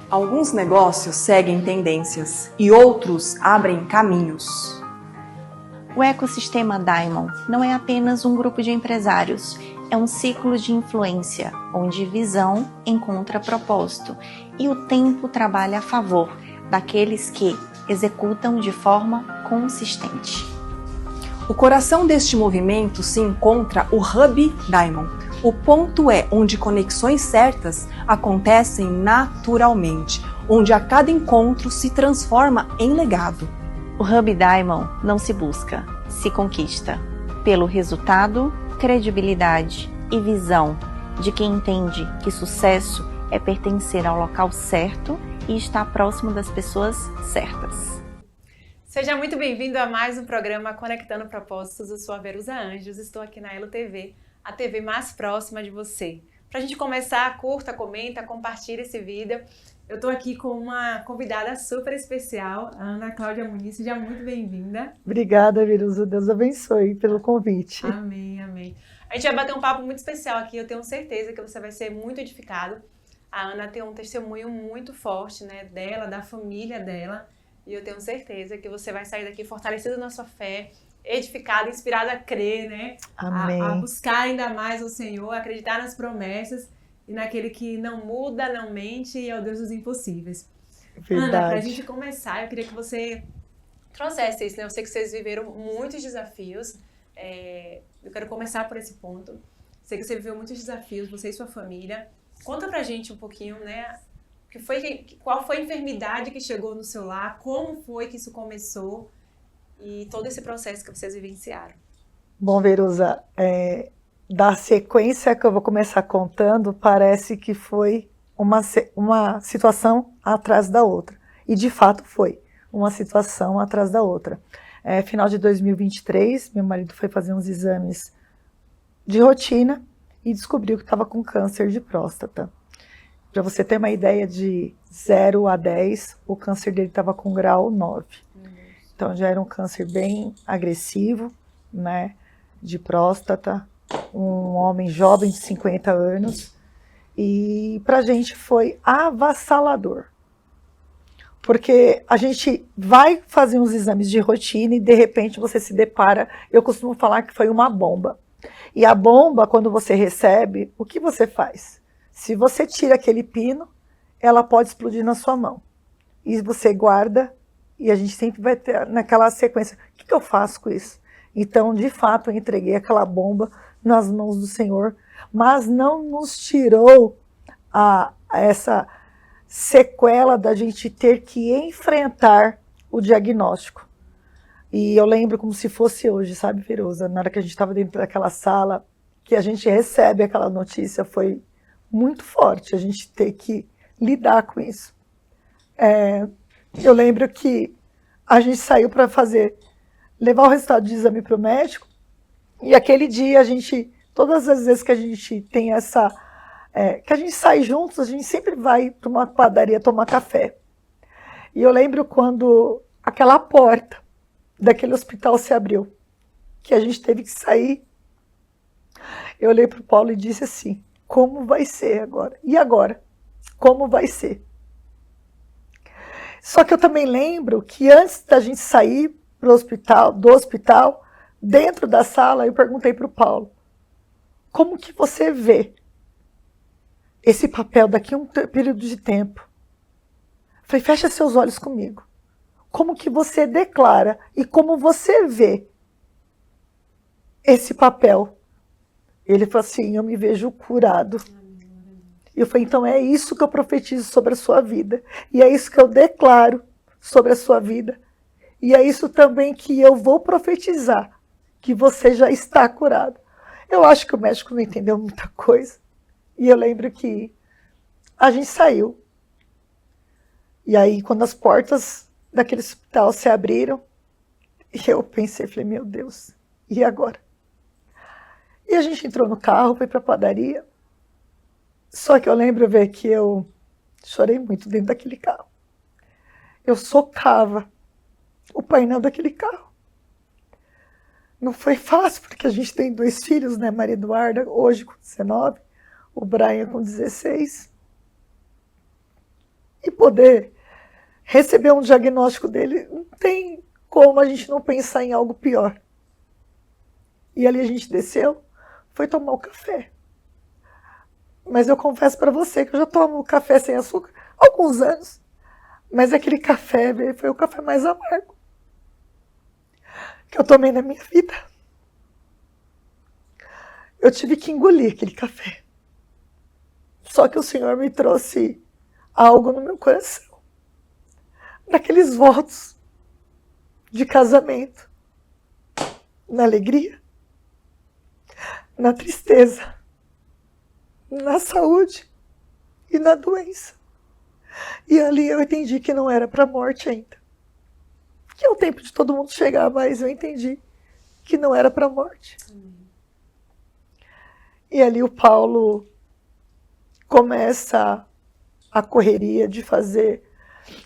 Alguns negócios seguem tendências e outros abrem caminhos. O ecossistema Diamond não é apenas um grupo de empresários, é um ciclo de influência, onde visão encontra propósito e o tempo trabalha a favor daqueles que executam de forma consistente. O coração deste movimento se encontra o Hub Diamond. O ponto é onde conexões certas acontecem naturalmente, onde a cada encontro se transforma em legado. O Hub Diamond não se busca, se conquista, pelo resultado, credibilidade e visão de quem entende que sucesso é pertencer ao local certo e estar próximo das pessoas certas. Seja muito bem-vindo a mais um programa Conectando Propósitos. Eu sou a Verusa Anjos, estou aqui na Elo TV, a TV mais próxima de você. Para a gente começar, curta, comenta, compartilha esse vídeo. Eu estou aqui com uma convidada super especial, a Ana Cláudia Muniz. Seja muito bem-vinda. Obrigada, Verusa. Deus abençoe pelo convite. Amém, amém. A gente vai bater um papo muito especial aqui. Eu tenho certeza que você vai ser muito edificado. A Ana tem um testemunho muito forte, né, dela, da família dela. E eu tenho certeza que você vai sair daqui fortalecido na sua fé, edificado, inspirado a crer, né? Amém. A buscar ainda mais o Senhor, a acreditar nas promessas e naquele que não muda, não mente e é o Deus dos impossíveis. Verdade. Ana, pra gente começar, eu queria que você trouxesse isso, né? Eu sei que vocês viveram muitos desafios. Eu quero começar por esse ponto. Sei que você viveu muitos desafios, você e sua família. Conta pra gente um pouquinho, né? Qual foi a enfermidade que chegou no seu lar? Como foi que isso começou? E todo esse processo que vocês vivenciaram. Bom, Verusa, da sequência que eu vou começar contando, parece que foi uma situação atrás da outra. E de fato foi uma situação atrás da outra. Final de 2023, meu marido foi fazer uns exames de rotina e descobriu que estava com câncer de próstata. Para você ter uma ideia, de 0 a 10, o câncer dele estava com grau 9. Então já era um câncer bem agressivo, né, de próstata, um homem jovem de 50 anos. E para a gente foi avassalador. Porque a gente vai fazer uns exames de rotina e de repente você se depara, eu costumo falar que foi uma bomba. E a bomba, quando você recebe, o que você faz? Se você tira aquele pino, ela pode explodir na sua mão. E você guarda, e a gente sempre vai ter naquela sequência, o que eu faço com isso? Então, de fato, eu entreguei aquela bomba nas mãos do Senhor, mas não nos tirou essa sequela da gente ter que enfrentar o diagnóstico. E eu lembro como se fosse hoje, sabe, Verusa? Na hora que a gente estava dentro daquela sala, que a gente recebe aquela notícia, foi muito forte a gente ter que lidar com isso. Eu lembro que a gente saiu para levar o resultado de exame para o médico, e aquele dia todas as vezes que a gente tem que a gente sai juntos, a gente sempre vai para uma padaria tomar café. E eu lembro quando aquela porta daquele hospital se abriu, que a gente teve que sair, eu olhei para o Paulo e disse assim, como vai ser agora? E agora? Como vai ser? Só que eu também lembro que antes da gente sair do hospital, dentro da sala, eu perguntei para o Paulo, como que você vê esse papel daqui a um período de tempo? Eu falei, fecha seus olhos comigo. Como que você declara e como você vê esse papel? Ele falou assim, eu me vejo curado. E eu falei, então é isso que eu profetizo sobre a sua vida. E é isso que eu declaro sobre a sua vida. E é isso também que eu vou profetizar, que você já está curado. Eu acho que o médico não entendeu muita coisa. E eu lembro que a gente saiu. E aí, quando as portas daquele hospital se abriram, eu pensei, falei, meu Deus, e agora? E a gente entrou no carro, foi para a padaria, Só que eu lembro, ver que eu chorei muito dentro daquele carro. Eu socava o painel daquele carro. Não foi fácil, porque a gente tem 2 filhos, né? Maria Eduarda, hoje com 19, o Brian com 16. E poder receber um diagnóstico dele, não tem como a gente não pensar em algo pior. E ali a gente desceu, foi tomar o café. Mas eu confesso para você que eu já tomo café sem açúcar há alguns anos. Mas aquele café foi o café mais amargo que eu tomei na minha vida. Eu tive que engolir aquele café. Só que o Senhor me trouxe algo no meu coração. Daqueles votos de casamento. Na alegria, na tristeza, na saúde e na doença. E ali eu entendi que não era para a morte ainda. Que é o tempo de todo mundo chegar, mas eu entendi que não era para a morte. E ali o Paulo começa a correria de fazer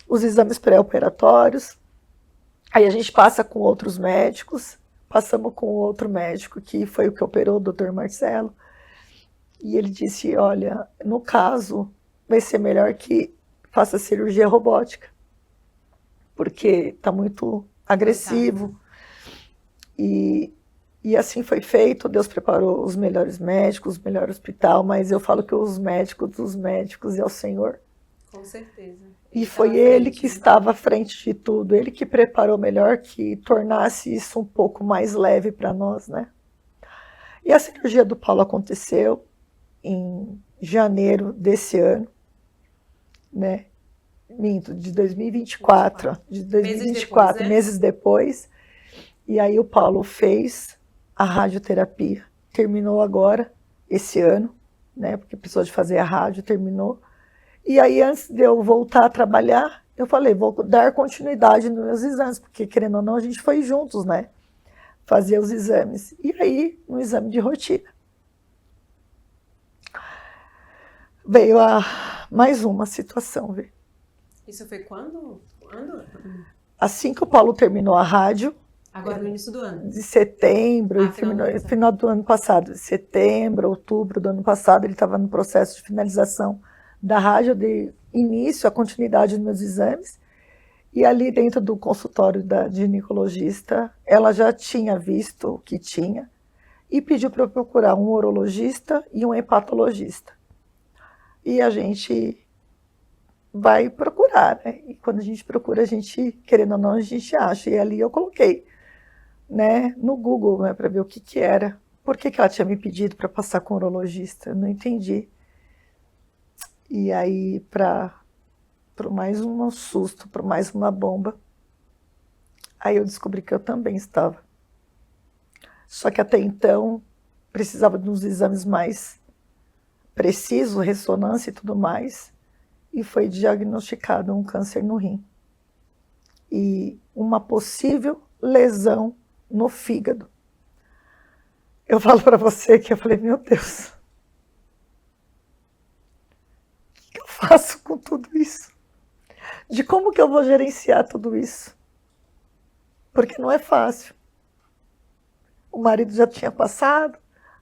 os exames pré-operatórios. Aí a gente passa com outros médicos. Passamos com outro médico, que foi o que operou, o Dr. Marcelo. E ele disse, olha, no caso, vai ser melhor que faça cirurgia robótica. Porque está muito agressivo. E assim foi feito. Deus preparou os melhores médicos, o melhor hospital. Mas eu falo que os médicos dos médicos é o Senhor. Com certeza. E foi ele que estava à frente de tudo, ele que preparou melhor, que tornasse isso um pouco mais leve para nós, né? E a cirurgia do Paulo aconteceu em janeiro desse ano, né? Minto, de 2024, meses depois. E aí o Paulo fez a radioterapia, terminou agora, esse ano, né? Porque precisou de fazer a rádio, terminou. E aí, antes de eu voltar a trabalhar, eu falei, vou dar continuidade nos meus exames, porque, querendo ou não, a gente foi juntos, né? Fazer os exames. E aí, no exame de rotina, veio mais uma situação. Viu? Isso foi quando? Assim que o Paulo terminou a rádio. Agora, no início do ano? De setembro, final do ano passado. De setembro, outubro do ano passado, ele estava no processo de finalização da rádio, de início, a continuidade dos meus exames. E ali dentro do consultório da ginecologista, ela já tinha visto o que tinha e pediu para eu procurar um urologista e um hepatologista. E a gente vai procurar, né? E quando a gente procura, a gente, querendo ou não, a gente acha. E ali eu coloquei, né, no Google, né, para ver o que era. Por que ela tinha me pedido para passar com o urologista? Eu não entendi. E aí, para mais um susto, para mais uma bomba, aí eu descobri que eu também estava. Só que até então, precisava de uns exames mais precisos, ressonância e tudo mais, e foi diagnosticado um câncer no rim. E uma possível lesão no fígado. Eu falo para você que eu falei, meu Deus, o que eu faço com tudo isso? De como que eu vou gerenciar tudo isso? Porque não é fácil. O marido já tinha passado,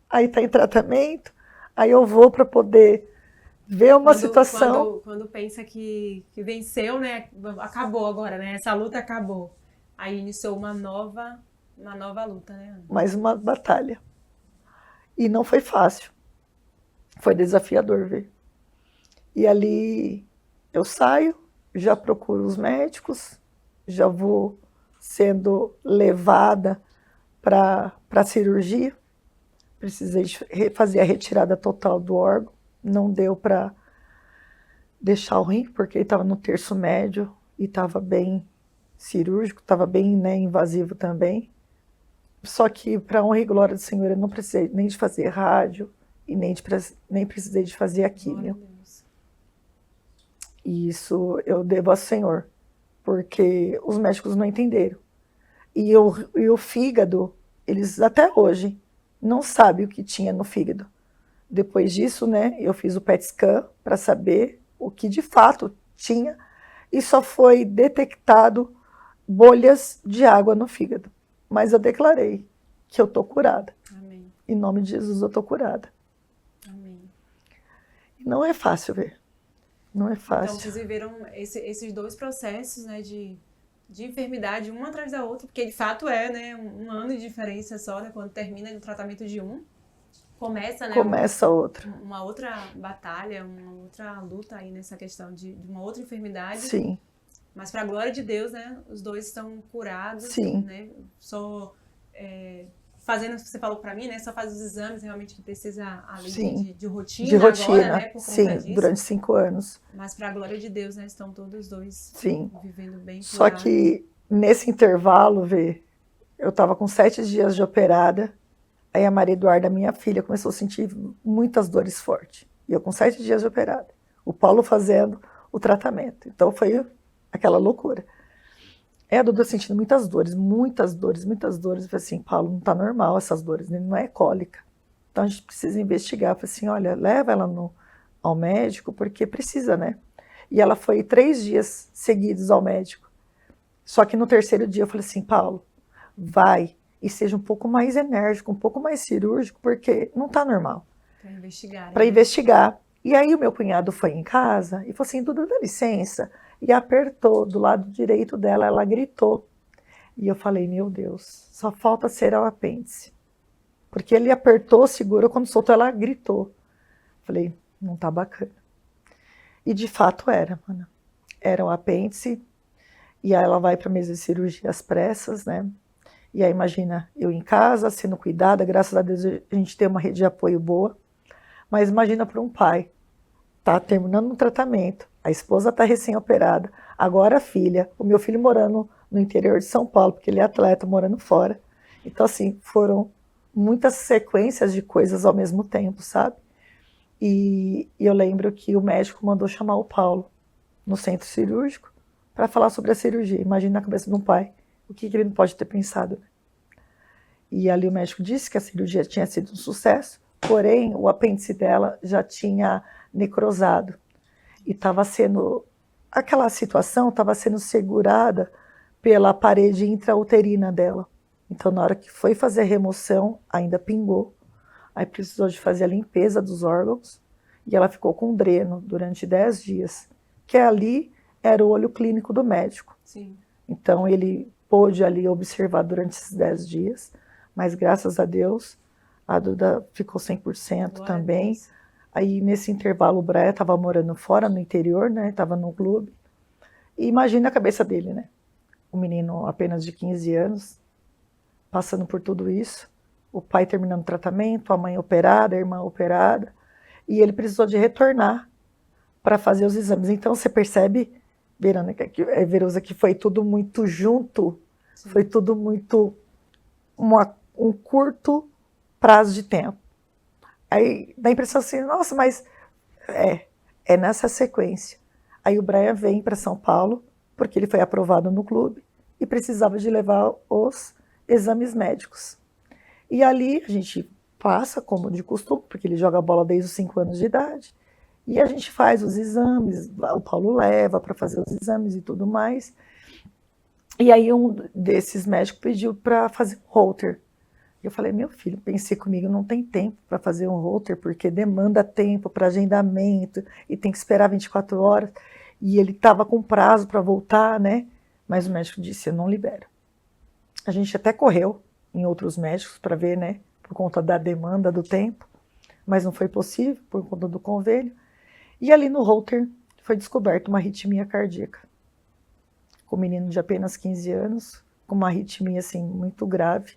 aí está em tratamento, aí eu vou para poder ver uma situação... Quando pensa que venceu, né? Acabou agora, né? Essa luta acabou. Aí iniciou uma nova luta, né, Ana? Mais uma batalha. E não foi fácil. Foi desafiador, ver. E ali eu saio, já procuro os médicos, já vou sendo levada para a cirurgia. Precisei fazer a retirada total do órgão. Não deu para deixar o rim, porque ele estava no terço médio e estava bem cirúrgico, estava bem, né, invasivo também. Só que, para honra e glória do Senhor, eu não precisei nem de fazer rádio e nem precisei de fazer a químio. E isso eu devo ao Senhor, porque os médicos não entenderam. E o fígado, eles até hoje não sabem o que tinha no fígado. Depois disso, né, eu fiz o PET scan para saber o que de fato tinha e só foi detectado bolhas de água no fígado. Mas eu declarei que eu estou curada. Amém. Em nome de Jesus, eu estou curada. Amém. E não é fácil ver. Não é fácil. Então, vocês viveram esses dois processos, né, de enfermidade, uma atrás da outra, porque de fato é, né, um ano de diferença só, né, quando termina o tratamento de um, começa, né, outra. Uma outra batalha, uma outra luta aí nessa questão de uma outra enfermidade. Sim. Mas para a glória de Deus, né, os dois estão curados. Sim. Né, só fazendo o que você falou para mim, né, só faz os exames realmente que precisa ali de rotina. De rotina, agora, né, por conta sim, disso. durante 5 anos. Mas para a glória de Deus, né, estão todos dois sim. vivendo bem. Só curados. Que nesse intervalo, eu estava com 7 dias de operada, aí a Maria Eduarda, minha filha, começou a sentir muitas dores fortes. E eu com 7 dias de operada. O Paulo fazendo o tratamento. Então foi aquela loucura. A Duda sentindo muitas dores. Eu falei assim, Paulo, não tá normal essas dores, não é cólica. Então a gente precisa investigar. Eu falei assim, olha, leva ela ao médico, porque precisa, né? E ela foi 3 dias seguidos ao médico. Só que no 3º dia eu falei assim, Paulo, vai e seja um pouco mais enérgico, um pouco mais cirúrgico, porque não tá normal. Para investigar. Para investigar. E aí o meu cunhado foi em casa e falou assim, Duda, dá licença. E apertou do lado direito dela, ela gritou. E eu falei, meu Deus, só falta ser o apêndice. Porque ele apertou, segurou, quando soltou ela gritou. Falei, não tá bacana. E de fato era, mano. Era o apêndice, e aí ela vai para mesa de cirurgia às pressas, né? E aí imagina, eu em casa, sendo cuidada, graças a Deus a gente tem uma rede de apoio boa, mas imagina para um pai, tá terminando um tratamento, a esposa tá recém-operada, agora a filha, o meu filho morando no interior de São Paulo, porque ele é atleta, morando fora. Então assim, foram muitas sequências de coisas ao mesmo tempo, sabe? E eu lembro que o médico mandou chamar o Paulo no centro cirúrgico para falar sobre a cirurgia. Imagina na cabeça de um pai, o que ele não pode ter pensado. E ali o médico disse que a cirurgia tinha sido um sucesso, porém o apêndice dela já tinha necrosado. E estava sendo, aquela situação estava sendo segurada pela parede intrauterina dela. Então na hora que foi fazer a remoção, ainda pingou. Aí precisou de fazer a limpeza dos órgãos e ela ficou com dreno durante 10 dias, que ali era o olho clínico do médico. Sim. Então ele pôde ali observar durante esses 10 dias, mas graças a Deus a Duda ficou 100% Glória também. Aí nesse intervalo o Braia estava morando fora, no interior, né? Estava no clube. E imagina a cabeça dele, né? Um menino apenas de 15 anos, passando por tudo isso. O pai terminando o tratamento, a mãe operada, a irmã operada. E ele precisou de retornar para fazer os exames. Então você percebe, Verônica, Verusa, que foi tudo muito junto. Sim. Foi tudo muito um curto prazo de tempo. Aí dá a impressão assim, nossa, mas é nessa sequência. Aí o Brian vem para São Paulo, porque ele foi aprovado no clube e precisava de levar os exames médicos. E ali a gente passa, como de costume, porque ele joga bola desde os 5 anos de idade, e a gente faz os exames, o Paulo leva para fazer os exames e tudo mais. E aí um desses médicos pediu para fazer um holter. Eu falei, meu filho, pensei comigo, não tem tempo para fazer um holter, porque demanda tempo para agendamento, e tem que esperar 24 horas, e ele estava com prazo para voltar, né? Mas o médico disse, eu não libero. A gente até correu em outros médicos para ver, né? Por conta da demanda do tempo, mas não foi possível, por conta do convênio. E ali no holter foi descoberta uma arritmia cardíaca. Com um menino de apenas 15 anos, com uma arritmia assim, muito grave.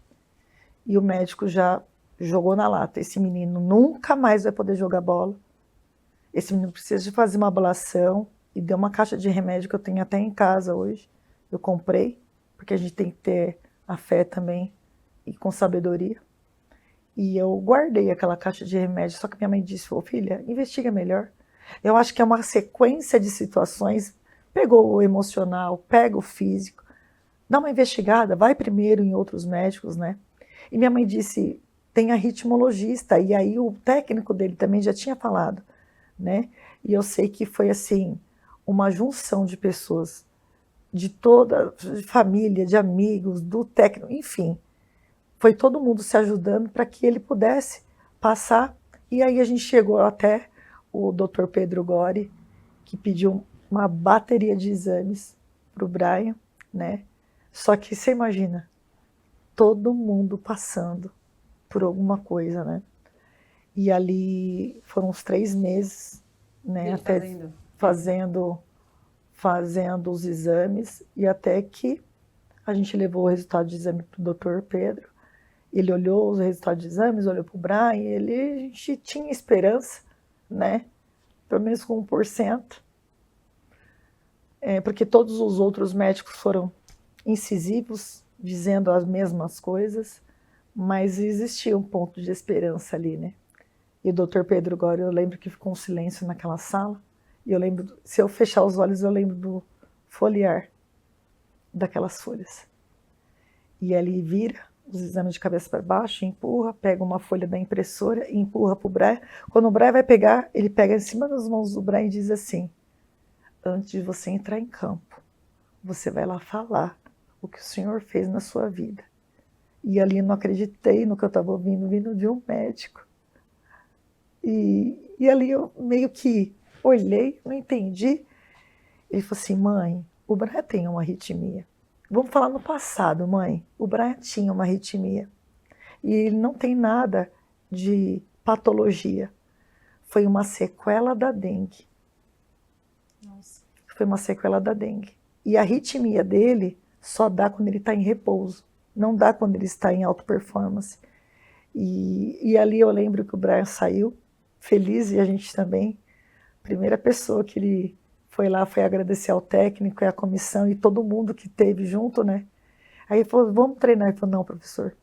E o médico já jogou na lata. Esse menino nunca mais vai poder jogar bola. Esse menino precisa de fazer uma ablação. E deu uma caixa de remédio que eu tenho até em casa hoje. Eu comprei, porque a gente tem que ter a fé também e com sabedoria. E eu guardei aquela caixa de remédio. Só que minha mãe disse, ô filha, investiga melhor. Eu acho que é uma sequência de situações. Pegou o emocional, pega o físico. Dá uma investigada, vai primeiro em outros médicos, né? E minha mãe disse, tem a ritmologista, e aí o técnico dele também já tinha falado, né? E eu sei que foi assim, uma junção de pessoas, de toda, de família, de amigos, do técnico, enfim. Foi todo mundo se ajudando para que ele pudesse passar. E aí a gente chegou até o Dr. Pedro Gori, que pediu uma bateria de exames para o Brian, né? Só que você imagina, todo mundo passando por alguma coisa, né? E ali foram uns 3 meses, né? Até fazendo os exames, e até que a gente levou o resultado de exame para o Dr. Pedro. Ele olhou os resultados de exames, olhou para o Brian, a gente tinha esperança, né? Pelo menos com 1%, porque todos os outros médicos foram incisivos, dizendo as mesmas coisas, mas existia um ponto de esperança ali, né? E o Dr. Pedro agora, eu lembro que ficou um silêncio naquela sala, e eu lembro, se eu fechar os olhos, eu lembro do folhear daquelas folhas. E ele vira os exames de cabeça para baixo, empurra, pega uma folha da impressora e empurra para o Brian. Quando o Brian vai pegar, ele pega em cima das mãos do Brian e diz assim: antes de você entrar em campo, você vai lá falar o que o Senhor fez na sua vida. E ali eu não acreditei no que eu estava ouvindo, vindo de um médico. E ali eu meio que olhei, não entendi. Ele falou assim: mãe, o Brian tem uma arritmia. Vamos falar no passado, mãe. O Brian tinha uma arritmia. E ele não tem nada de patologia. Foi uma sequela da dengue. Nossa. Foi uma sequela da dengue. E a arritmia dele só dá quando ele está em repouso. Não dá quando ele está em alta performance. E ali eu lembro que o Brian saiu feliz, e a gente também. Primeira pessoa que ele foi lá foi agradecer ao técnico e à comissão e todo mundo que teve junto, né? Aí ele falou: vamos treinar. Ele falou: não, professor,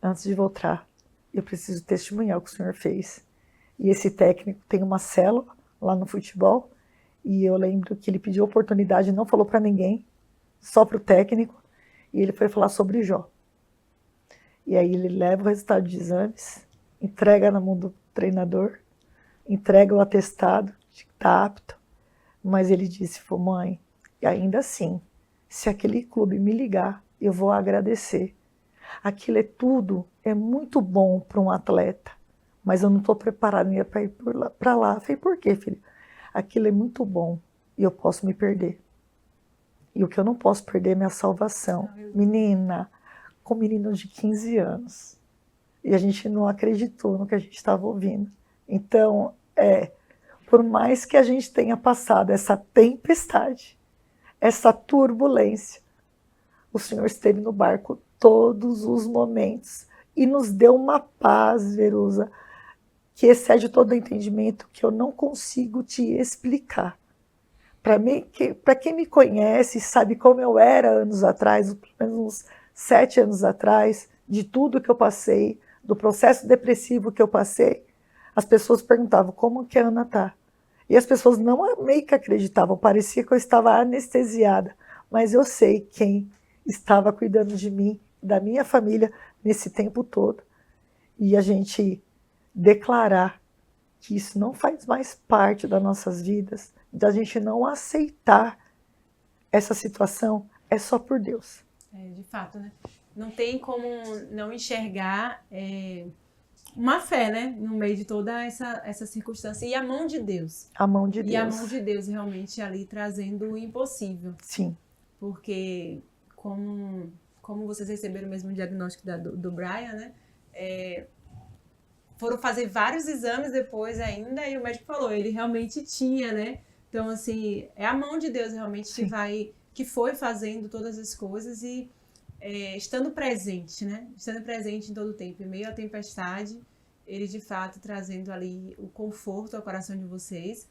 antes de voltar, eu preciso testemunhar o que o senhor fez. E esse técnico tem uma célula lá no futebol, e eu lembro que ele pediu oportunidade, não falou para ninguém, só para o técnico, e ele foi falar sobre Jó. E aí ele leva o resultado de exames, entrega na mão do treinador, entrega o atestado de que está apto, mas ele disse: mãe, ainda assim, se aquele clube me ligar, eu vou agradecer. Aquilo é muito bom para um atleta, mas eu não estou preparado para ir para lá. Eu falei: por quê, filho? Aquilo é muito bom e eu posso me perder. E o que eu não posso perder é minha salvação. Menina, com meninos de 15 anos. E a gente não acreditou no que a gente estava ouvindo. Então, por mais que a gente tenha passado essa tempestade, essa turbulência, o Senhor esteve no barco todos os momentos e nos deu uma paz, Verusa, que excede todo entendimento, que eu não consigo te explicar. Para quem me conhece, sabe como eu era anos atrás, pelo menos uns 7 anos atrás, de tudo que eu passei, do processo depressivo que eu passei, as pessoas perguntavam: como que a Ana está? E as pessoas não meio que acreditavam, parecia que eu estava anestesiada, mas eu sei quem estava cuidando de mim, da minha família, nesse tempo todo. E a gente declarar que isso não faz mais parte das nossas vidas, da gente não aceitar essa situação, é só por Deus. De fato, né? Não tem como não enxergar uma fé, né? No meio de toda essa circunstância. E a mão de Deus. A mão de Deus. E a mão de Deus realmente ali trazendo o impossível. Sim. Porque como vocês receberam o mesmo diagnóstico do Brian, né? Foram fazer vários exames depois ainda, e o médico falou: ele realmente tinha, né? Então, assim, é a mão de Deus realmente que foi fazendo todas as coisas e estando presente, né? Estando presente em todo o tempo. Em meio à tempestade, ele de fato trazendo ali o conforto ao coração de vocês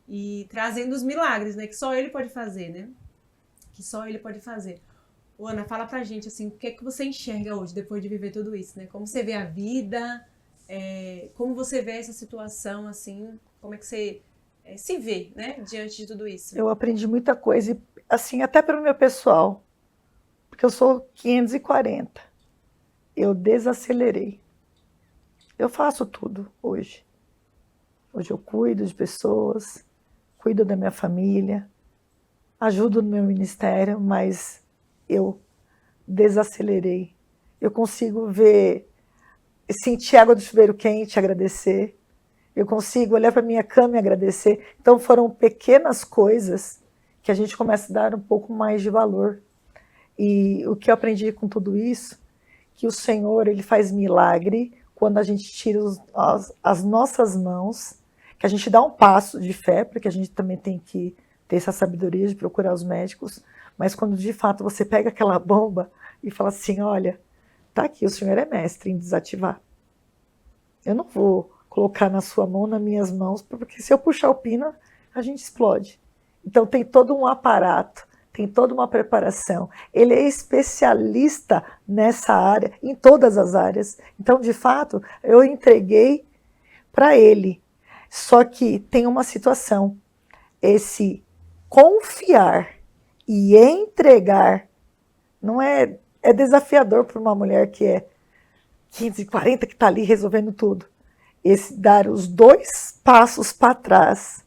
e trazendo os milagres, né? Que só ele pode fazer, né? Que só ele pode fazer. Ô, Ana, fala pra gente, assim, o que é que você enxerga hoje, depois de viver tudo isso, né? Como você vê a vida, como você vê essa situação, assim, como é que você se vê, né? Diante de tudo isso. Eu aprendi muita coisa, assim, até pelo meu pessoal, porque eu sou 540. Eu desacelerei. Eu faço tudo hoje. Hoje eu cuido de pessoas, cuido da minha família, ajudo no meu ministério, mas eu desacelerei. Eu consigo ver, sentir água do chuveiro quente, agradecer. Eu consigo olhar para minha cama e agradecer. Então foram pequenas coisas que a gente começa a dar um pouco mais de valor. E o que eu aprendi com tudo isso, que o Senhor, ele faz milagre quando a gente tira as nossas mãos, que a gente dá um passo de fé, porque a gente também tem que ter essa sabedoria de procurar os médicos, mas quando de fato você pega aquela bomba e fala assim, olha, tá aqui, o Senhor é mestre em desativar. Eu não vou colocar na sua mão, nas minhas mãos, porque se eu puxar o pino, a gente explode. Então tem todo um aparato, tem toda uma preparação. Ele é especialista nessa área, em todas as áreas. Então, de fato, eu entreguei para ele. Só que tem uma situação. Esse confiar e entregar não é desafiador para uma mulher que é 15, 40, que está ali resolvendo tudo. Esse dar os 2 passos para trás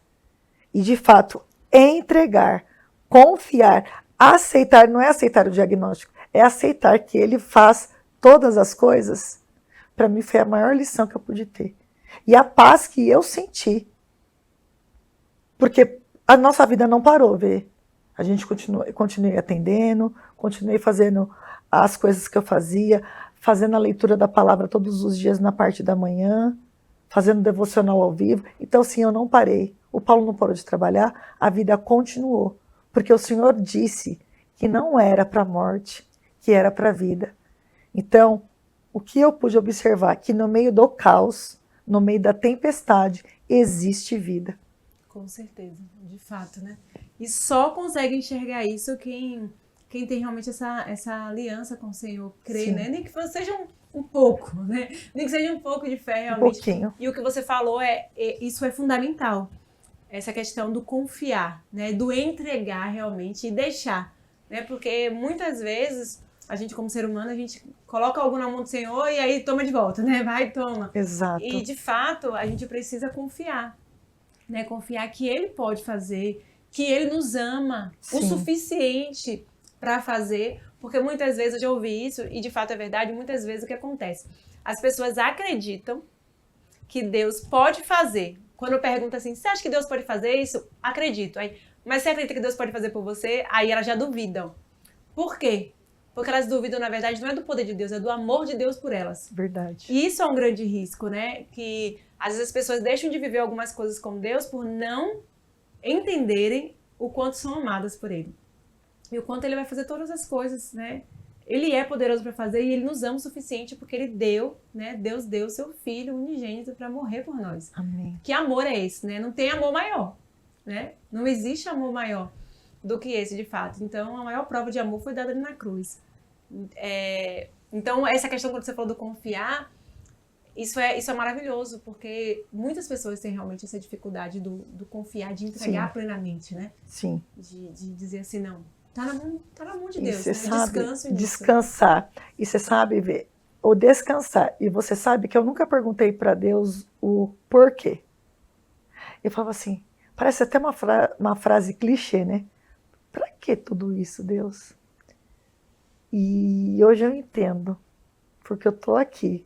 e, de fato, entregar, confiar, aceitar, não é aceitar o diagnóstico, é aceitar que ele faz todas as coisas, para mim foi a maior lição que eu pude ter. E a paz que eu senti, porque a nossa vida não parou, vê? A gente continuei atendendo, continuei fazendo as coisas que eu fazia, fazendo a leitura da palavra todos os dias na parte da manhã, fazendo devocional ao vivo. Então, assim, eu não parei. O Paulo não parou de trabalhar, a vida continuou. Porque o Senhor disse que não era para a morte, que era para a vida. Então, o que eu pude observar? Que no meio do caos, no meio da tempestade, existe vida. Com certeza, de fato, né? E só consegue enxergar isso quem tem realmente essa aliança com o Senhor, crê, né? Nem que seja um pouco, né? Nem que seja um pouco de fé, realmente. Um pouquinho. E o que você falou, isso é fundamental. Essa questão do confiar, né? Do entregar realmente e deixar, né? Porque muitas vezes, a gente como ser humano, a gente coloca algo na mão do Senhor e aí toma de volta, né? Vai, toma. Exato. E, de fato, a gente precisa confiar, né? Confiar que Ele pode fazer, que Ele nos ama o suficiente para fazer, porque muitas vezes eu já ouvi isso, e de fato é verdade, muitas vezes o que acontece? As pessoas acreditam que Deus pode fazer. Quando eu pergunto assim, você acha que Deus pode fazer isso? Acredito. Aí, mas você acredita que Deus pode fazer por você? Aí elas já duvidam. Por quê? Porque elas duvidam, na verdade, não é do poder de Deus, é do amor de Deus por elas. Verdade. E isso é um grande risco, né? Que às vezes as pessoas deixam de viver algumas coisas com Deus por não entenderem o quanto são amadas por Ele. E o quanto Ele vai fazer todas as coisas, né? Ele é poderoso para fazer e Ele nos ama o suficiente porque Ele deu, né? Deus deu seu Filho unigênito para morrer por nós. Amém. Que amor é esse, né? Não tem amor maior, né? Não existe amor maior do que esse, de fato. Então, a maior prova de amor foi dada ali na cruz. Então, essa questão quando você falou do confiar, isso é maravilhoso, porque muitas pessoas têm realmente essa dificuldade do confiar, de entregar plenamente, né? Sim. De dizer assim, não, tá na mão de Deus, você né? sabe Descanso nisso. descansar. E você sabe ver, o descansar. E você sabe que eu nunca perguntei para Deus o porquê. Eu falava assim, parece até uma frase clichê, né? Para que tudo isso, Deus? E hoje eu entendo, porque eu estou aqui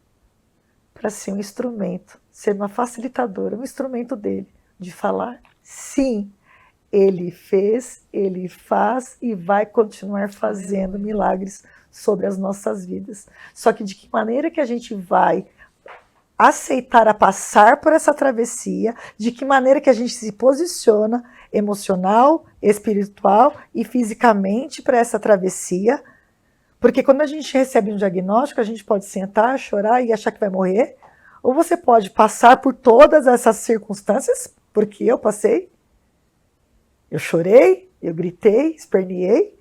para ser um instrumento, ser uma facilitadora, um instrumento dele, de falar sim, ele fez, ele faz e vai continuar fazendo milagres sobre as nossas vidas. Só que de que maneira que a gente vai aceitar a passar por essa travessia, de que maneira que a gente se posiciona emocional, espiritual e fisicamente para essa travessia, porque quando a gente recebe um diagnóstico, a gente pode sentar, chorar e achar que vai morrer, ou você pode passar por todas essas circunstâncias, porque eu passei, eu chorei, eu gritei, esperneei,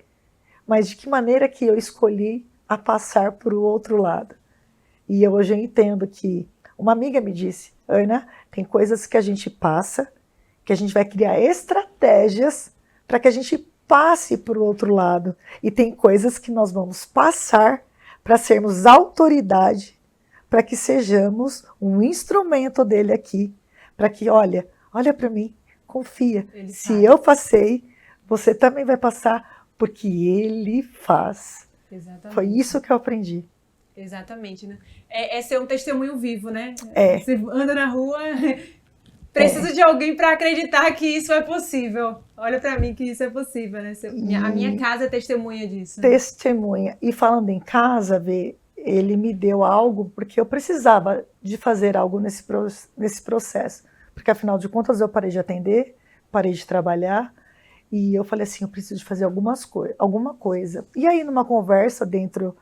mas de que maneira que eu escolhi a passar para o outro lado. E hoje eu entendo que uma amiga me disse, Ana, tem coisas que a gente passa, que a gente vai criar estratégias para que a gente passe para o outro lado. E tem coisas que nós vamos passar para sermos autoridade, para que sejamos um instrumento dele aqui, para que, olha para mim, confia. Ele Se faz. eu passei, você também vai passar, porque ele faz. Exatamente. Foi isso que eu aprendi. Exatamente, né? É ser um testemunho vivo, né? É. Você anda na rua, precisa de alguém para acreditar que isso é possível. Olha para mim que isso é possível, né? A minha casa é testemunha disso. Né? Testemunha. E falando em casa, Vê, ele me deu algo, porque eu precisava de fazer algo nesse processo. Porque, afinal de contas, eu parei de atender, parei de trabalhar, e eu falei assim, eu preciso de fazer alguma coisa. E aí, numa conversa dentro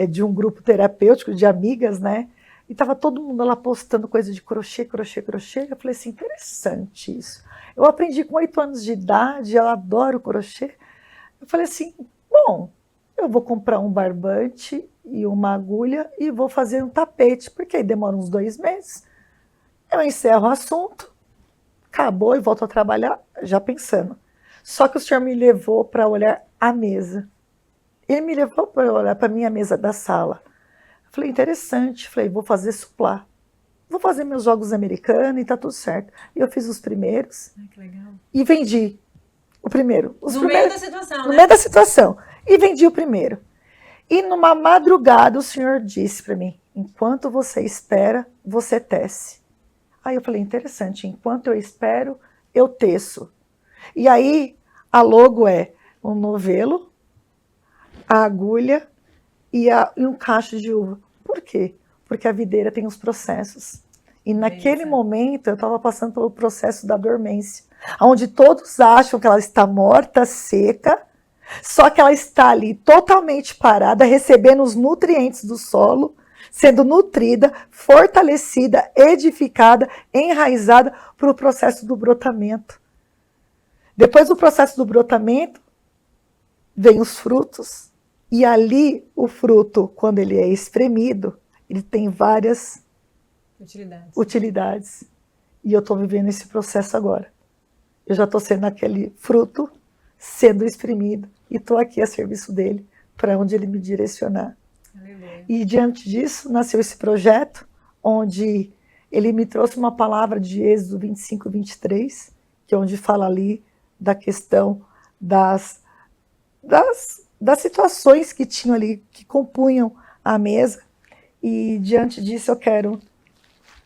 de um grupo terapêutico de amigas, né? E estava todo mundo lá postando coisa de crochê. Eu falei assim, interessante isso. Eu aprendi com 8 anos de idade, eu adoro crochê. Eu falei assim, bom, eu vou comprar um barbante e uma agulha e vou fazer um tapete, porque aí demora uns 2 meses. Eu encerro o assunto, acabou e volto a trabalhar, já pensando. Só que o senhor me levou para olhar a mesa. Ele me levou para olhar para a minha mesa da sala. Falei, interessante. Falei, vou fazer suplá. Vou fazer meus jogos americanos e tá tudo certo. E eu fiz os primeiros. Ai, que legal. E vendi o primeiro. Meio da situação, no né? meio da situação. E vendi o primeiro. E numa madrugada o senhor disse para mim, enquanto você espera, você tece. Aí eu falei, interessante. Enquanto eu espero, eu teço. E aí a logo é um novelo, a agulha e um cacho de uva. Por quê? Porque a videira tem os processos. E naquele momento eu estava passando pelo processo da dormência, onde todos acham que ela está morta, seca, só que ela está ali totalmente parada, recebendo os nutrientes do solo, sendo nutrida, fortalecida, edificada, enraizada para o processo do brotamento. Depois do processo do brotamento, vem os frutos. E ali, o fruto, quando ele é espremido, ele tem várias utilidades. E eu estou vivendo esse processo agora. Eu já estou sendo aquele fruto, sendo espremido, e estou aqui a serviço dele, para onde ele me direcionar. Aleluia. E diante disso, nasceu esse projeto, onde ele me trouxe uma palavra de Êxodo 25, 23, que é onde fala ali da questão das situações que tinham ali, que compunham a mesa. E diante disso eu quero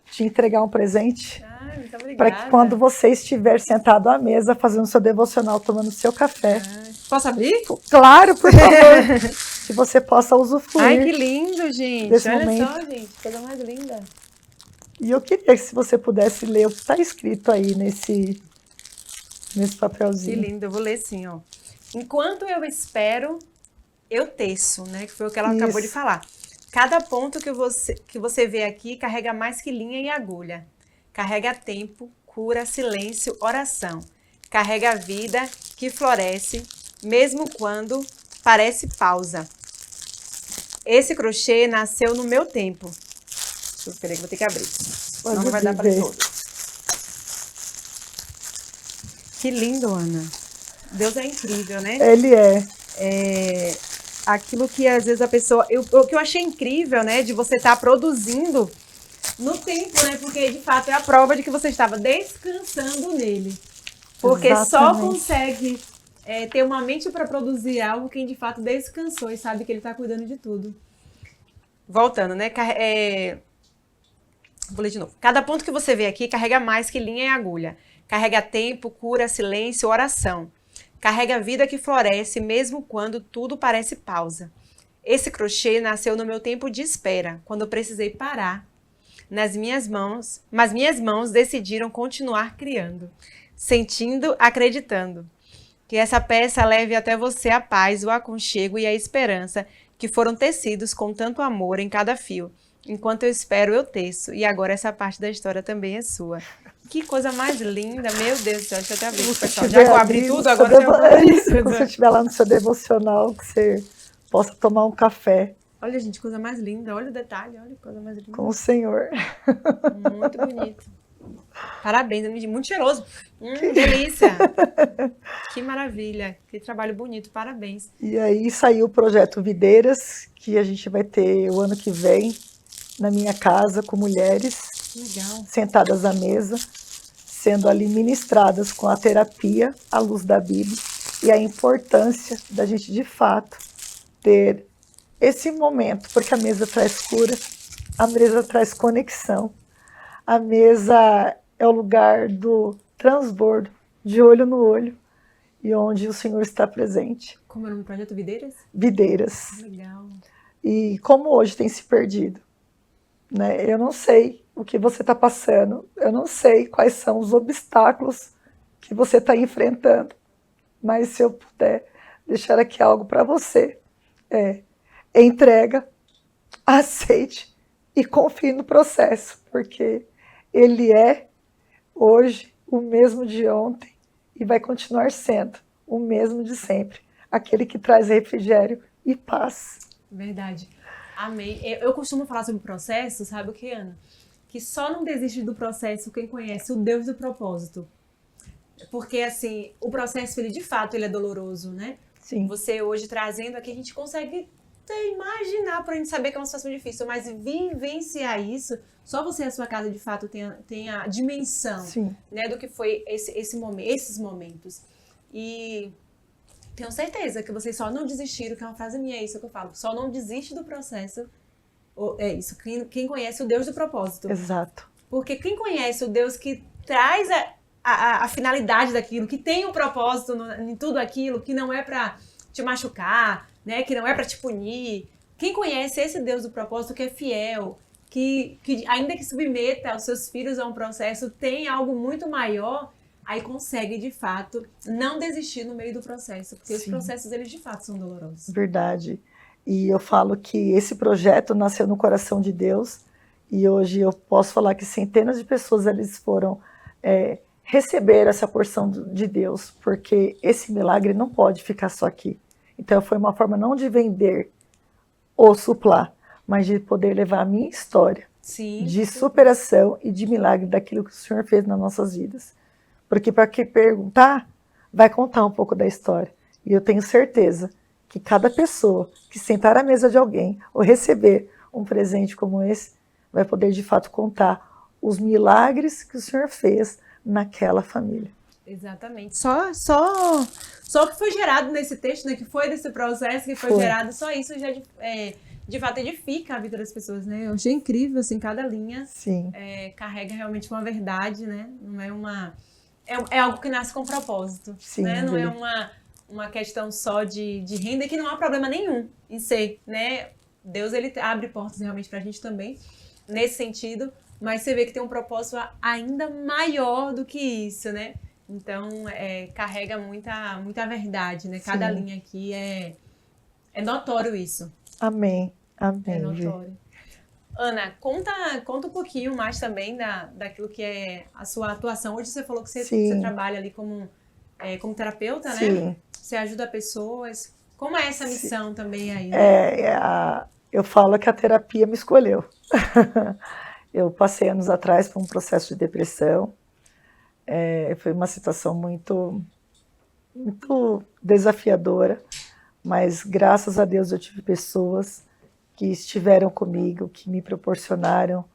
te entregar um presente. Muito obrigada. Para que quando você estiver sentado à mesa, fazendo seu devocional, tomando seu café. Posso abrir? Claro, por favor. Que você possa usufruir. Ai, que lindo, gente. Desse Olha momento. só, gente. Coisa mais linda. E eu queria que se você pudesse ler o que está escrito aí nesse papelzinho. Que lindo. Eu vou ler sim, ó. Enquanto eu espero, eu teço, né? Que foi o que ela acabou de falar. Cada ponto que você vê aqui carrega mais que linha e agulha. Carrega tempo, cura, silêncio, oração. Carrega a vida que floresce, mesmo quando parece pausa. Esse crochê nasceu no meu tempo. Deixa eu esperar que vou ter que abrir. Senão não vai dar para todo. Que lindo, Ana. Deus é incrível, né? Ele é. Aquilo que às vezes a pessoa... O que eu achei incrível, né? De você estar produzindo no tempo, né? Porque de fato é a prova de que você estava descansando nele. Porque Exatamente. Só consegue ter uma mente para produzir algo quem de fato descansou e sabe que ele está cuidando de tudo. Voltando, né? Vou ler de novo. Cada ponto que você vê aqui carrega mais que linha e agulha. Carrega tempo, cura, silêncio, oração. Carrega a vida que floresce mesmo quando tudo parece pausa. Esse crochê nasceu no meu tempo de espera, quando eu precisei parar. Mas minhas mãos decidiram continuar criando, sentindo, acreditando. Que essa peça leve até você a paz, o aconchego e a esperança que foram tecidos com tanto amor em cada fio. Enquanto eu espero, eu teço. E agora essa parte da história também é sua. Que coisa mais linda, meu Deus do céu. Deixa eu até abrir, pessoal. Já que eu abri tudo, agora eu abri tudo. Quando você estiver lá no seu devocional, que você possa tomar um café. Olha, gente, coisa mais linda. Olha o detalhe, olha que coisa mais linda. Com o Senhor. Muito bonito. Parabéns, muito cheiroso. Delícia. Que maravilha. Que trabalho bonito, parabéns. E aí saiu o projeto Videiras, que a gente vai ter o ano que vem. na minha casa com mulheres Legal. sentadas à mesa, sendo ali ministradas com a terapia à luz da Bíblia e a importância da gente, de fato, ter esse momento, porque a mesa traz cura, a mesa traz conexão, a mesa é o lugar do transbordo, de olho no olho, e onde o Senhor está presente. Como é o nome do projeto? Videiras? Videiras. Legal. E como hoje tem se perdido, né? Eu não sei o que você está passando, eu não sei quais são os obstáculos que você está enfrentando, mas se eu puder deixar aqui algo para você, entrega, aceite e confie no processo, porque ele é hoje o mesmo de ontem e vai continuar sendo o mesmo de sempre, aquele que traz refrigério e paz. Verdade. Amém. Eu costumo falar sobre o processo, sabe o que, Ana? Que só não desiste do processo quem conhece o Deus do propósito. Porque, assim, o processo, ele de fato, ele é doloroso, né? Sim. Você hoje trazendo aqui, a gente consegue até imaginar para a gente saber que é uma situação difícil, mas vivenciar isso, só você e a sua casa, de fato, tem a dimensão, Sim. né, do que foi esses momentos. E tenho certeza que vocês só não desistiram, que é uma frase minha, é isso que eu falo, só não desiste do processo, é isso, quem conhece o Deus do propósito. Exato. Porque quem conhece o Deus que traz a finalidade daquilo, que tem um propósito em tudo aquilo, que não é para te machucar, né, que não é para te punir, quem conhece esse Deus do propósito que é fiel, que ainda que submeta os seus filhos a um processo, tem algo muito maior, aí consegue, de fato, não desistir no meio do processo, porque Sim. Os processos, eles, de fato, são dolorosos. Verdade. E eu falo que esse projeto nasceu no coração de Deus, e hoje eu posso falar que centenas de pessoas, eles foram receber essa porção de Deus, porque esse milagre não pode ficar só aqui. Então foi uma forma não de vender ou suplar, mas de poder levar a minha história Sim, de superação e de milagre daquilo que o Senhor fez nas nossas vidas. Porque para quem perguntar, vai contar um pouco da história. E eu tenho certeza que cada pessoa que sentar à mesa de alguém ou receber um presente como esse, vai poder de fato contar os milagres que o Senhor fez naquela família. Exatamente. Só que foi gerado nesse texto, né? Que foi desse processo que foi gerado, só isso já de fato edifica a vida das pessoas, né? Eu achei incrível, assim, cada linha Sim. Carrega realmente uma verdade, né? Não é uma... É algo que nasce com propósito, Sim, né? Não é uma questão só de renda, que não há problema nenhum em ser, né? Deus, ele abre portas realmente pra gente também, nesse sentido, mas você vê que tem um propósito ainda maior do que isso, né? Então, carrega muita verdade, né? Cada Sim. linha aqui é notório isso. Amém. Amém. É notório. Ana, conta um pouquinho mais também daquilo que é a sua atuação. Hoje você falou que você trabalha ali como terapeuta, Sim. né? Você ajuda pessoas. Como é essa missão também aí? Eu falo que a terapia me escolheu. Eu passei anos atrás por um processo de depressão. Foi uma situação muito, muito desafiadora, mas graças a Deus eu tive pessoas que estiveram comigo, que me proporcionaram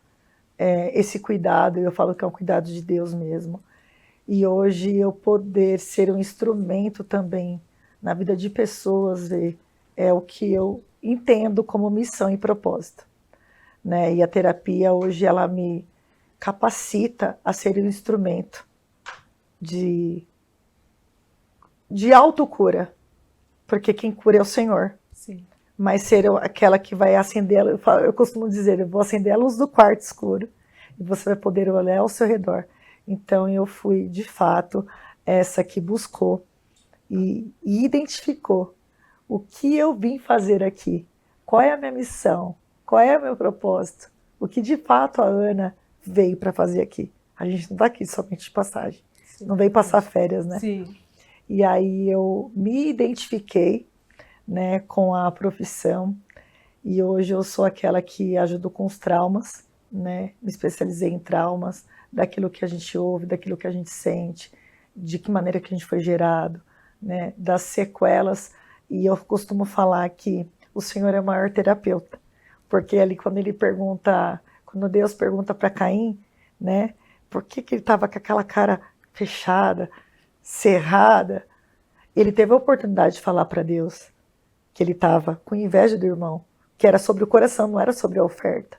esse cuidado, e eu falo que é um cuidado de Deus mesmo. E hoje eu poder ser um instrumento também na vida de pessoas é o que eu entendo como missão e propósito, né? E a terapia hoje ela me capacita a ser um instrumento de autocura, porque quem cura é o Senhor. Sim. Mas ser aquela que vai acender, eu costumo dizer, eu vou acender a luz do quarto escuro e você vai poder olhar ao seu redor. Então eu fui, de fato, essa que buscou e identificou o que eu vim fazer aqui, qual é a minha missão, qual é o meu propósito, o que de fato a Ana veio para fazer aqui. A gente não está aqui somente de passagem, Sim. Não veio passar férias, né? Sim. E aí eu me identifiquei, né, com a profissão, e hoje eu sou aquela que ajudo com os traumas, né, me especializei em traumas, daquilo que a gente ouve, daquilo que a gente sente, de que maneira que a gente foi gerado, né, das sequelas, e eu costumo falar que o Senhor é o maior terapeuta, Porque ali quando Deus pergunta para Caim, né, por que ele estava com aquela cara fechada, cerrada, ele teve a oportunidade de falar para Deus que ele estava com inveja do irmão, que era sobre o coração, não era sobre a oferta.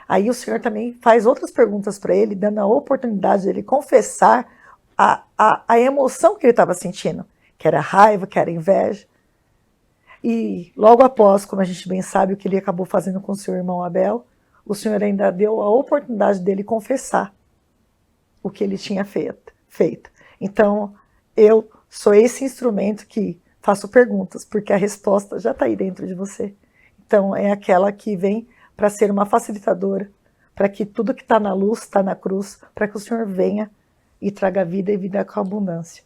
Aí o Senhor também faz outras perguntas para ele, dando a oportunidade de ele confessar a emoção que ele estava sentindo, que era raiva, que era inveja. E logo após, como a gente bem sabe, o que ele acabou fazendo com o seu irmão Abel, o Senhor ainda deu a oportunidade dele confessar o que ele tinha feito. Então, eu sou esse instrumento que faço perguntas, porque a resposta já está aí dentro de você. Então, é aquela que vem para ser uma facilitadora, para que tudo que está na luz está na cruz, para que o Senhor venha e traga vida e vida com abundância.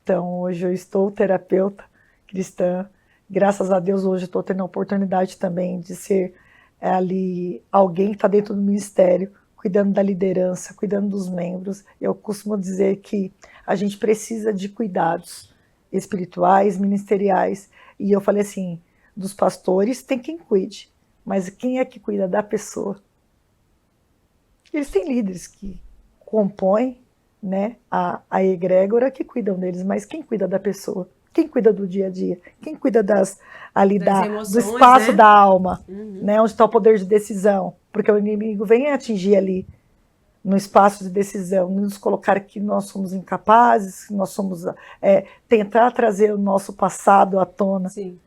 Então, hoje eu estou terapeuta cristã. Graças a Deus, hoje estou tendo a oportunidade também de ser ali alguém que está dentro do ministério, cuidando da liderança, cuidando dos membros. Eu costumo dizer que a gente precisa de cuidados espirituais, ministeriais. E eu falei assim, dos pastores tem quem cuide, mas quem é que cuida da pessoa? Eles têm líderes que compõem, né, a egrégora que cuidam deles, mas quem cuida da pessoa? Quem cuida do dia a dia? Quem cuida do espaço, né, da alma, né, onde está o poder de decisão? Porque o inimigo vem atingir ali, no espaço de decisão, nos colocar que nós somos incapazes, que nós somos tentar trazer o nosso passado à tona. Sim.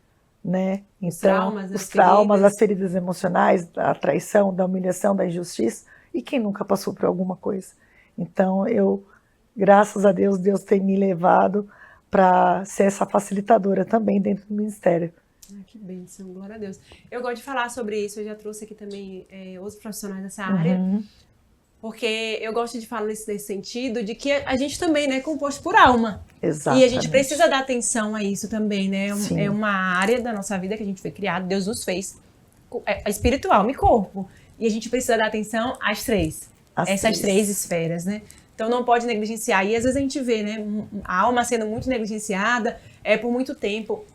Né? Então, os traumas, as feridas emocionais, da traição, da humilhação, da injustiça, e quem nunca passou por alguma coisa? Então, graças a Deus, Deus tem me levado para ser essa facilitadora também dentro do ministério. Que bênção, glória a Deus. Eu gosto de falar sobre isso, eu já trouxe aqui também outros profissionais dessa área, porque eu gosto de falar nesse sentido de que a gente também, né, é composto por alma. Exatamente. E a gente precisa dar atenção a isso também, né? É uma área da nossa vida que a gente foi criado, Deus nos fez, espiritual, alma e corpo. E a gente precisa dar atenção às essas três esferas, né? Então não pode negligenciar. E às vezes a gente vê, né, a alma sendo muito negligenciada por muito tempo.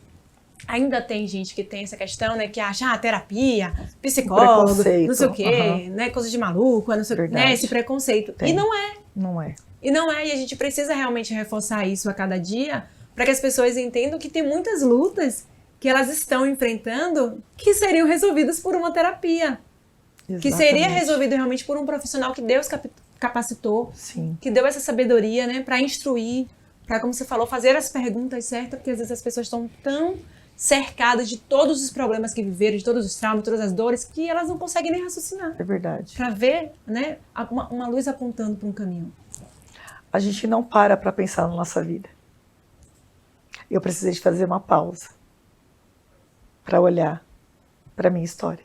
Ainda tem gente que tem essa questão, né, que acha terapia, psicólogo, não sei o quê, né, coisa de maluco, não sei o quê, né, esse preconceito. Tem. E não é. Não é. E não é, e a gente precisa realmente reforçar isso a cada dia, para que as pessoas entendam que tem muitas lutas que elas estão enfrentando que seriam resolvidas por uma terapia. Exatamente. Que seria resolvido realmente por um profissional que Deus capacitou, sim, que deu essa sabedoria, né, para instruir, para, como você falou, fazer as perguntas certas, porque às vezes as pessoas estão tão cercadas de todos os problemas que viveram, de todos os traumas, todas as dores, que elas não conseguem nem raciocinar. É verdade. Para ver, né, uma luz apontando para um caminho. A gente não para pensar na nossa vida. Eu precisei de fazer uma pausa para olhar para a minha história.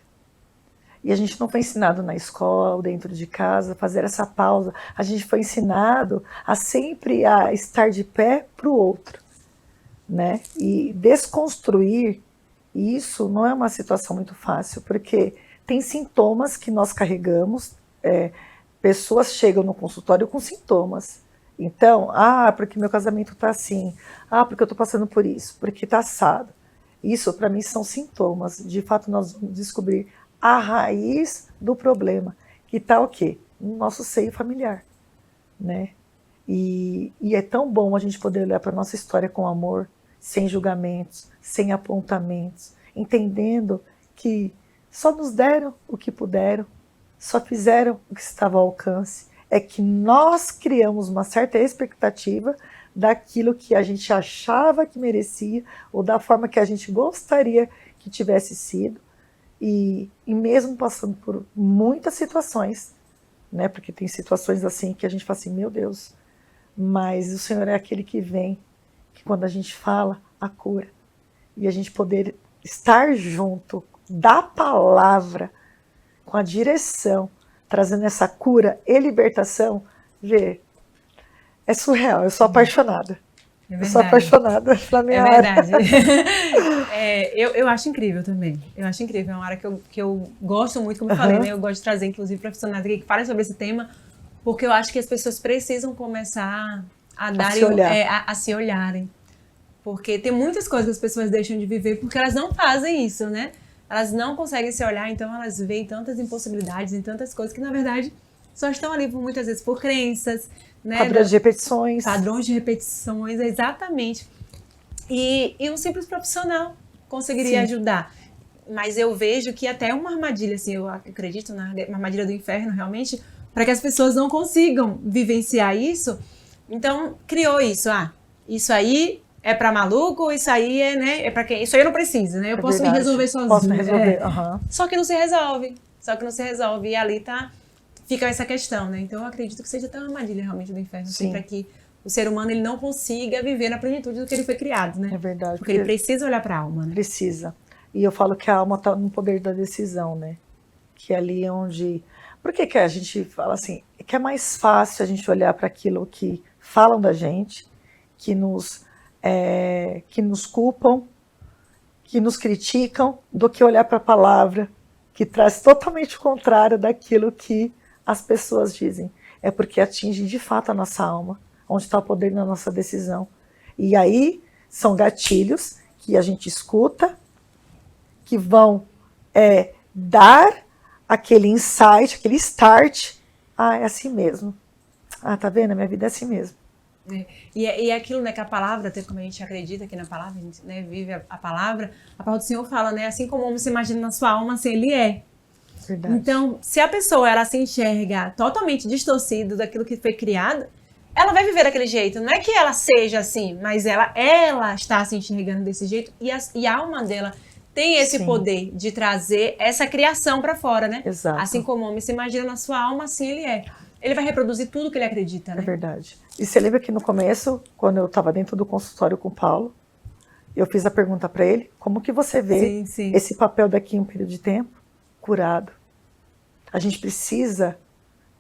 E a gente não foi ensinado na escola ou dentro de casa a fazer essa pausa. A gente foi ensinado a sempre estar de pé para o outro, né? E desconstruir isso não é uma situação muito fácil, porque tem sintomas que nós carregamos. Pessoas chegam no consultório com sintomas. Então, porque meu casamento está assim, porque eu estou passando por isso, porque está assado. Isso, para mim, são sintomas. De fato, nós vamos descobrir a raiz do problema, que está o quê? No nosso seio familiar, né? E é tão bom a gente poder olhar para a nossa história com amor, sem julgamentos, sem apontamentos, entendendo que só nos deram o que puderam, só fizeram o que estava ao alcance. É que nós criamos uma certa expectativa daquilo que a gente achava que merecia, ou da forma que a gente gostaria que tivesse sido. E mesmo passando por muitas situações, né, porque tem situações assim que a gente fala assim, meu Deus, mas o Senhor é aquele que vem, que quando a gente fala, a cura. E a gente poder estar junto da palavra, com a direção, trazendo essa cura e libertação, é surreal, eu sou apaixonada. Eu sou apaixonada pela minha área. Eu acho incrível também. Eu acho incrível. É uma área que eu gosto muito, como eu falei, né? Eu gosto de trazer, inclusive, profissionais aqui que falem sobre esse tema, porque eu acho que as pessoas precisam começar a se olharem. Porque tem muitas coisas que as pessoas deixam de viver porque elas não fazem isso, né? elas não conseguem se olhar, então elas veem tantas impossibilidades em tantas coisas que, na verdade, só estão ali muitas vezes por crenças, né? Padrões de repetições. Padrões de repetições, exatamente. E um simples profissional conseguiria ajudar. Mas eu vejo que até uma armadilha, assim, eu acredito na armadilha do inferno, realmente, para que as pessoas não consigam vivenciar isso. Então, criou isso. Isso aí é para maluco, isso aí é, né, é para quem... Isso aí eu não preciso, né? Eu posso me resolver sozinho. Posso me resolver, Só que não se resolve. E ali fica essa questão, né? Então, eu acredito que seja até uma armadilha, realmente, do inferno. Assim, para que o ser humano ele não consiga viver na plenitude do que ele foi criado, né? É verdade. Porque ele precisa olhar para a alma, né? Precisa. E eu falo que a alma está no poder da decisão, né? Que é ali onde... Por que a gente fala assim? Que é mais fácil a gente olhar para aquilo que falam da gente, que nos culpam, que nos criticam, do que olhar para a palavra, que traz totalmente o contrário daquilo que as pessoas dizem. É porque atinge de fato a nossa alma, onde está o poder na nossa decisão. E aí são gatilhos que a gente escuta, que vão dar aquele insight, aquele start. É assim mesmo. Tá vendo? A minha vida é assim mesmo. E é aquilo, né, que a palavra, até como a gente acredita aqui na palavra, a gente, né, vive a palavra do Senhor fala, né, assim como o homem se imagina na sua alma, assim ele é. Verdade. Então, se a pessoa, ela se enxerga totalmente distorcida daquilo que foi criado, ela vai viver daquele jeito. Não é que ela seja assim, mas ela está se enxergando desse jeito e a alma dela tem esse poder de trazer essa criação para fora, né? Exato. Assim como o homem se imagina na sua alma, assim ele é. Ele vai reproduzir tudo que ele acredita, né? É verdade. E você lembra que no começo, quando eu estava dentro do consultório com o Paulo, eu fiz a pergunta para ele, como que você vê esse papel daqui em um período de tempo? Curado. A gente precisa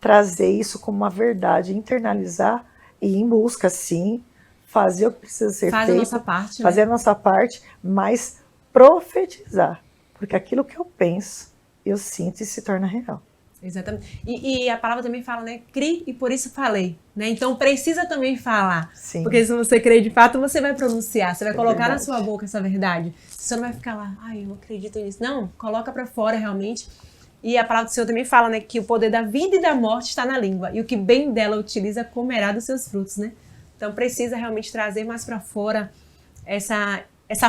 trazer isso como uma verdade, internalizar e ir em busca, sim, fazer o que precisa ser feito. Fazer a nossa parte. Fazer a nossa parte, mas profetizar. Porque aquilo que eu penso, eu sinto e se torna real. Exatamente. E a palavra também fala, né? Crie e por isso falei. Né? Então precisa também falar. Sim. Porque se você crer de fato, você vai pronunciar. Você vai colocar na sua boca essa verdade. Você não vai ficar lá, eu acredito nisso. Não, coloca pra fora realmente. E a palavra do Senhor também fala, né? Que o poder da vida e da morte está na língua. E o que bem dela utiliza comerá dos seus frutos, né? Então precisa realmente trazer mais pra fora essa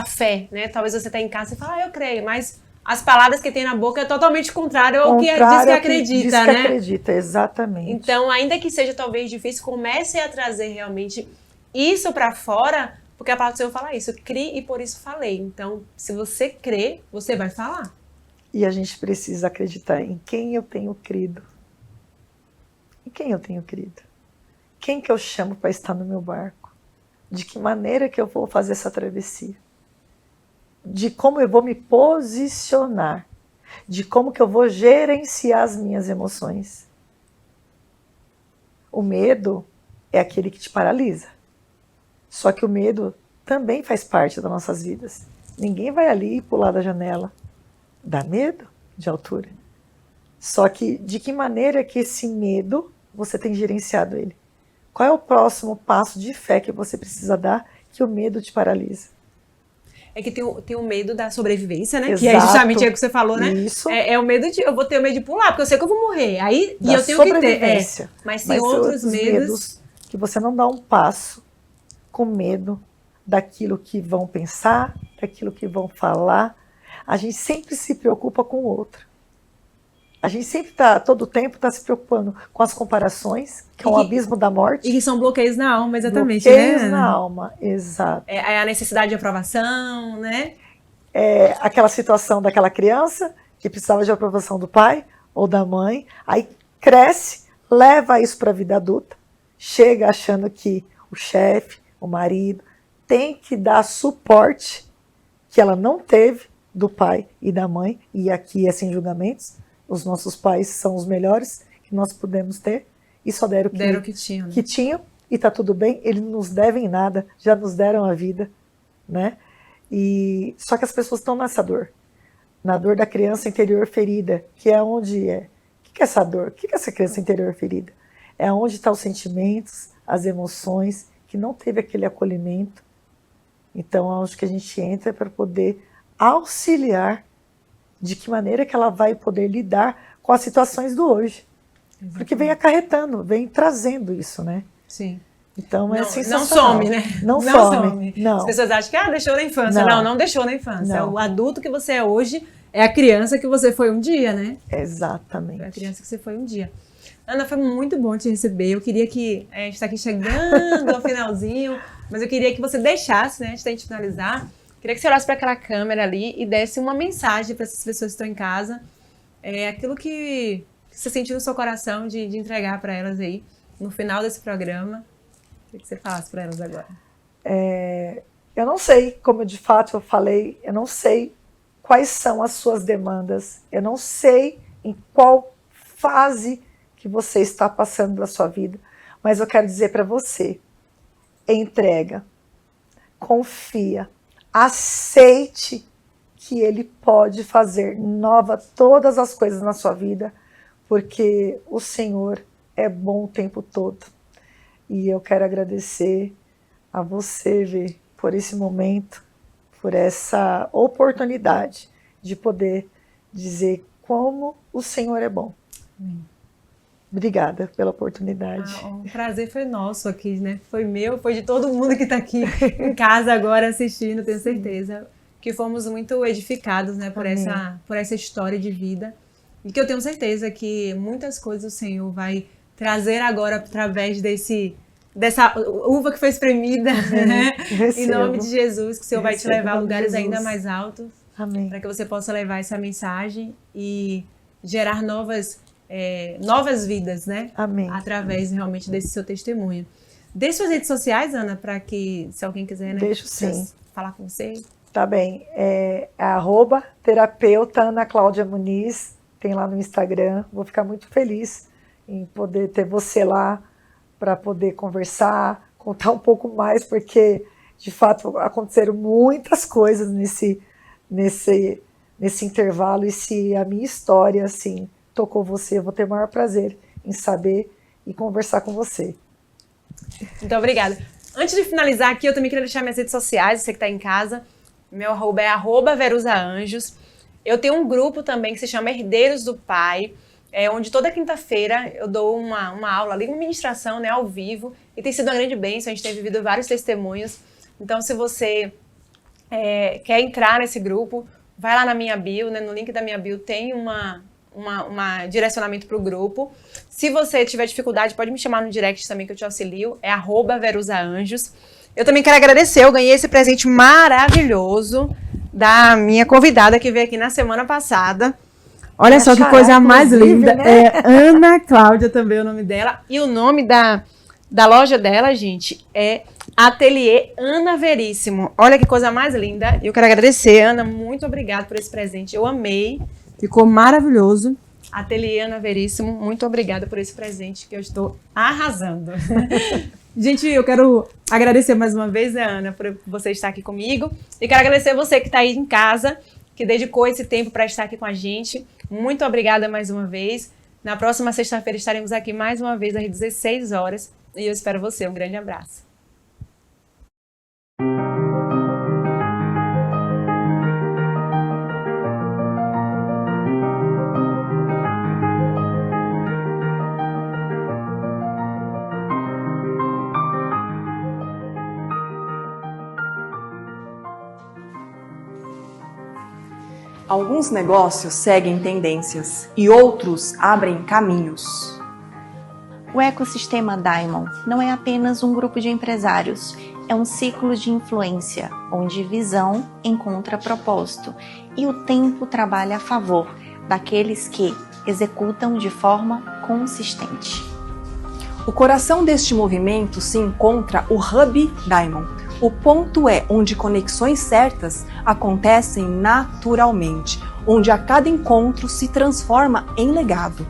fé, né? Talvez você tá em casa e fala, eu creio, mas as palavras que tem na boca é totalmente contrário ao que diz que acredita, né? Acredita, exatamente. Então, ainda que seja talvez difícil, comece a trazer realmente isso para fora, porque a palavra do Senhor fala isso, crie e por isso falei. Então, se você crê, você vai falar. E a gente precisa acreditar em quem eu tenho crido. Em quem eu tenho crido? Quem que eu chamo para estar no meu barco? De que maneira que eu vou fazer essa travessia? De como eu vou me posicionar, de como que eu vou gerenciar as minhas emoções. O medo é aquele que te paralisa. Só que o medo também faz parte das nossas vidas. Ninguém vai ali pular da janela. Dá medo de altura. Só que de que maneira que esse medo você tem gerenciado ele? Qual é o próximo passo de fé que você precisa dar que o medo te paralisa? É que tem o medo da sobrevivência, né? Exato. Que é justamente o que você falou, né? Isso. É o medo de... Eu vou ter o medo de pular, porque eu sei que eu vou morrer. Aí, e eu tenho que ter. Mas tem outros medos que você não dá um passo com medo daquilo que vão pensar, daquilo que vão falar. A gente sempre se preocupa com o outro. A gente sempre todo tempo está se preocupando com as comparações, que é um abismo da morte. E que são bloqueios na alma, exatamente. Bloqueios na alma, exato. É a necessidade de aprovação, né? É aquela situação daquela criança que precisava de aprovação do pai ou da mãe, aí cresce, leva isso para a vida adulta, chega achando que o chefe, o marido, tem que dar suporte que ela não teve do pai e da mãe, e aqui é sem julgamentos. Os nossos pais são os melhores que nós pudemos ter e só deram o que tinham, né? Que tinham, e tá tudo bem, eles não nos devem nada, já nos deram a vida, né? E só que as pessoas estão nessa dor, na dor da criança interior ferida, que é onde é. O que é essa dor? O que é essa criança interior ferida? É onde estão os sentimentos, as emoções, que não teve aquele acolhimento. Então é onde que a gente entra para poder auxiliar de que maneira que ela vai poder lidar com as situações do hoje. Exatamente. Porque vem acarretando, vem trazendo isso, né? Sim. Então é Não sensacional. some, né? Não some. Não. As pessoas acham que deixou na infância. Não deixou na infância. Não. O adulto que você é hoje é a criança que você foi um dia, né? Exatamente. É a criança que você foi um dia. Ana, foi muito bom te receber. Eu queria que a gente está aqui chegando ao finalzinho, mas eu queria que você deixasse, né, antes da gente finalizar, queria que você olhasse para aquela câmera ali e desse uma mensagem para essas pessoas que estão em casa, aquilo que você sentiu no seu coração de entregar para elas aí no final desse programa. O que você falasse para elas agora? Eu não sei, como de fato eu falei, eu não sei quais são as suas demandas, eu não sei em qual fase que você está passando da sua vida, mas eu quero dizer para você, entrega, confia, aceite que Ele pode fazer nova todas as coisas na sua vida, porque o Senhor é bom o tempo todo. E eu quero agradecer a você, Vê, por esse momento, por essa oportunidade de poder dizer como o Senhor é bom. Obrigada pela oportunidade. O prazer foi nosso aqui, né? Foi meu, foi de todo mundo que está aqui em casa agora assistindo, tenho certeza que fomos muito edificados, né, por essa história de vida. E que eu tenho certeza que muitas coisas o Senhor vai trazer agora através dessa uva que foi espremida, né? Em nome de Jesus, que o Senhor vai te levar a lugares ainda mais altos. Amém. Para que você possa levar essa mensagem e gerar novas vidas, né? Amém. Através realmente desse seu testemunho. Deixe suas redes sociais, Ana, para que, se alguém quiser, né? Deixo sim. Falar com você. Tá bem. @terapeuta Ana Cláudia Muniz, tem lá no Instagram. Vou ficar muito feliz em poder ter você lá para poder conversar, contar um pouco mais, porque de fato aconteceram muitas coisas nesse intervalo, e se a minha história assim tocou você, eu vou ter o maior prazer em saber e conversar com você. Muito obrigada. Antes de finalizar aqui, eu também queria deixar minhas redes sociais, você que está em casa. Meu arroba é @verusaanjos. Eu tenho um grupo também que se chama Herdeiros do Pai, onde toda quinta-feira eu dou uma aula ali, uma ministração, né, ao vivo, e tem sido uma grande bênção, a gente tem vivido vários testemunhos. Então, se você quer entrar nesse grupo, vai lá na minha bio, né, no link da minha bio tem um direcionamento para o grupo. Se você tiver dificuldade, pode me chamar no direct também que eu te auxilio, é @verusaanjos. Eu também quero agradecer, eu ganhei esse presente maravilhoso da minha convidada que veio aqui na semana passada. Olha só que coisa mais linda, né? Ana Cláudia também é o nome dela, e o nome da loja dela, gente, é Ateliê Ana Veríssimo. Olha que coisa mais linda, eu quero agradecer, Ana, muito obrigada por esse presente, eu amei. Ficou maravilhoso. Ateliê Ana Veríssimo, muito obrigada por esse presente que eu estou arrasando. Gente, eu quero agradecer mais uma vez, né, Ana, por você estar aqui comigo. E quero agradecer você que está aí em casa, que dedicou esse tempo para estar aqui com a gente. Muito obrigada mais uma vez. Na próxima sexta-feira estaremos aqui mais uma vez às 16 horas. E eu espero você. Um grande abraço. Alguns negócios seguem tendências e outros abrem caminhos. O ecossistema Diamond não é apenas um grupo de empresários, é um ciclo de influência, onde visão encontra propósito e o tempo trabalha a favor daqueles que executam de forma consistente. O coração deste movimento se encontra o Hub Diamond. O ponto onde conexões certas acontecem naturalmente, onde a cada encontro se transforma em legado.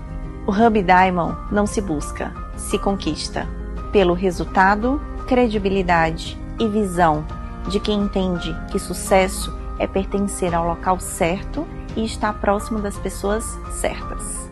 O Hub Diamond não se busca, se conquista, pelo resultado, credibilidade e visão de quem entende que sucesso é pertencer ao local certo e estar próximo das pessoas certas.